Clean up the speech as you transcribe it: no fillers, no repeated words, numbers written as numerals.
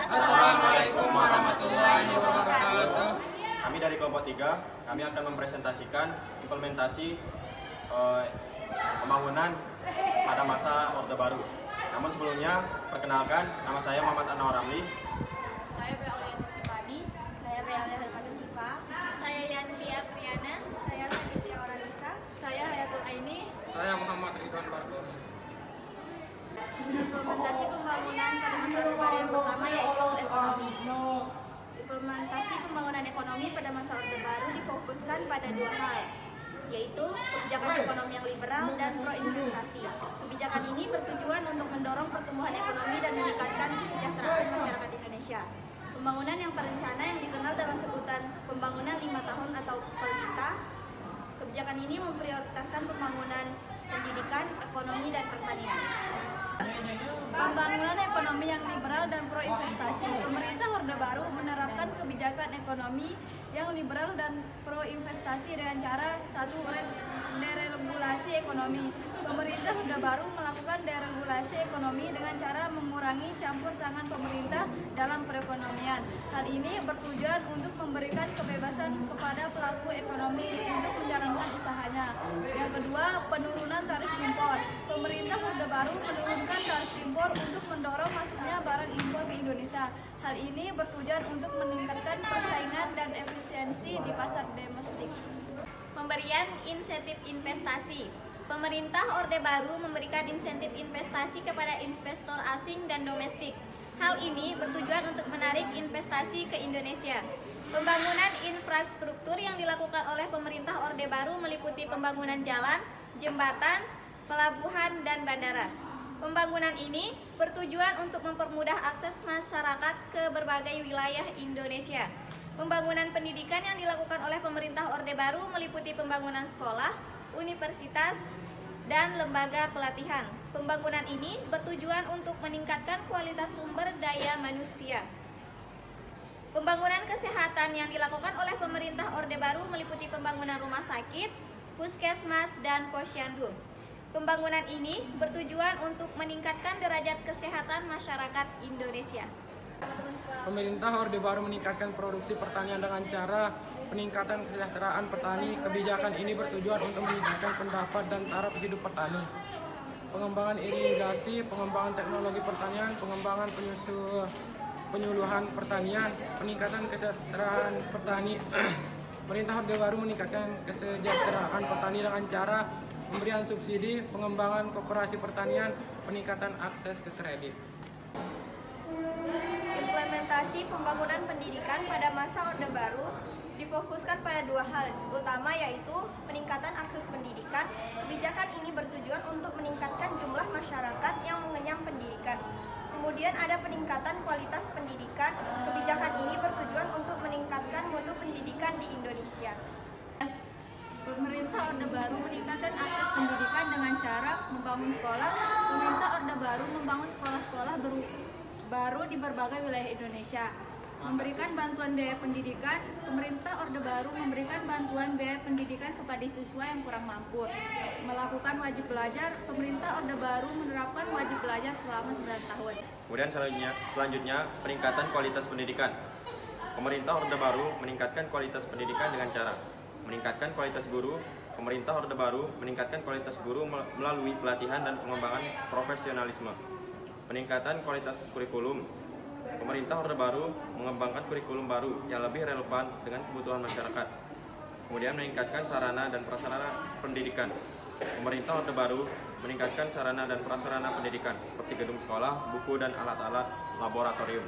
Assalamualaikum warahmatullahi wabarakatuh. Kami dari kelompok 3, kami akan mempresentasikan implementasi pembangunan pada masa Orde Baru. Namun sebelumnya, perkenalkan, nama saya Muhammad Anwar Ramli. Saya Beolian Sipani. Saya Bealia Helmata Siva. Saya Yanti Apriana. Saya Sadistia Oranisa. Saya Hayatul Aini. Saya Muhammad Ridwan Barboni. Implementasi pembangunan pada masa Orde Baru yang pertama yaitu ekonomi. Implementasi pembangunan ekonomi pada masa Orde Baru difokuskan pada dua hal, yaitu kebijakan ekonomi yang liberal dan pro-investasi. Kebijakan ini bertujuan untuk mendorong pertumbuhan ekonomi dan meningkatkan kesejahteraan masyarakat Indonesia. Pembangunan yang terencana yang dikenal dengan sebutan pembangunan 5 tahun atau PELITA. Kebijakan ini memprioritaskan pembangunan pendidikan, ekonomi, dan pertanian. Pembangunan ekonomi yang liberal dan pro-investasi. Pemerintah Orde Baru menerapkan kebijakan ekonomi yang liberal dan pro-investasi dengan cara satu, deregulasi ekonomi. Pemerintah Orde Baru melakukan deregulasi ekonomi dengan cara mengurangi campur tangan pemerintah dalam perekonomian. Hal ini bertujuan untuk memberikan kebebasan kepada pelaku ekonomi untuk menjalankan usahanya. Yang kedua, penurunan tarif impor. Pemerintah Orde Baru menurunkan tarif impor untuk mendorong masuknya barang impor ke Indonesia. Hal ini bertujuan untuk meningkatkan persaingan dan efisiensi di pasar domestik. Pemberian insentif investasi. Pemerintah Orde Baru memberikan insentif investasi kepada investor asing dan domestik. Hal ini bertujuan untuk menarik investasi ke Indonesia. Pembangunan infrastruktur yang dilakukan oleh pemerintah Orde Baru meliputi pembangunan jalan, jembatan, pelabuhan, dan bandara. Pembangunan ini bertujuan untuk mempermudah akses masyarakat ke berbagai wilayah Indonesia. Pembangunan pendidikan yang dilakukan oleh pemerintah Orde Baru meliputi pembangunan sekolah, universitas, dan lembaga pelatihan. Pembangunan ini bertujuan untuk meningkatkan kualitas sumber daya manusia. Pembangunan kesehatan yang dilakukan oleh pemerintah Orde Baru meliputi pembangunan rumah sakit, puskesmas, dan posyandu. Pembangunan ini bertujuan untuk meningkatkan derajat kesehatan masyarakat Indonesia. Pemerintah Orde Baru meningkatkan produksi pertanian dengan cara peningkatan kesejahteraan petani. Kebijakan ini bertujuan untuk meningkatkan pendapat dan taraf hidup petani. Pengembangan irigasi, pengembangan teknologi pertanian, pengembangan penyuluhan pertanian, peningkatan kesejahteraan petani. Pemerintah Orde Baru meningkatkan kesejahteraan petani dengan cara pemberian subsidi, pengembangan koperasi pertanian, peningkatan akses ke kredit. Implementasi pembangunan pendidikan pada masa Orde Baru difokuskan pada dua hal utama, yaitu peningkatan akses pendidikan. Kebijakan ini bertujuan untuk meningkatkan jumlah masyarakat yang mengenyam pendidikan. Kemudian ada peningkatan kualitas pendidikan. Kebijakan ini bertujuan untuk meningkatkan mutu pendidikan di Indonesia. Pemerintah Orde Baru meningkatkan akses pendidikan dengan cara membangun sekolah. Pemerintah Orde Baru membangun sekolah-sekolah baru di berbagai wilayah Indonesia. Memberikan bantuan biaya pendidikan. Pemerintah Orde Baru memberikan bantuan biaya pendidikan kepada siswa yang kurang mampu. Melakukan wajib belajar. Pemerintah Orde Baru menerapkan wajib belajar selama 9 tahun. Kemudian selanjutnya peningkatan kualitas pendidikan. Pemerintah Orde Baru meningkatkan kualitas pendidikan dengan cara meningkatkan kualitas guru. Pemerintah Orde Baru meningkatkan kualitas guru melalui pelatihan dan pengembangan profesionalisme. Peningkatan kualitas kurikulum. Pemerintah Orde Baru mengembangkan kurikulum baru yang lebih relevan dengan kebutuhan masyarakat. Kemudian meningkatkan sarana dan prasarana pendidikan. Pemerintah Orde Baru meningkatkan sarana dan prasarana pendidikan seperti gedung sekolah, buku, dan alat-alat laboratorium.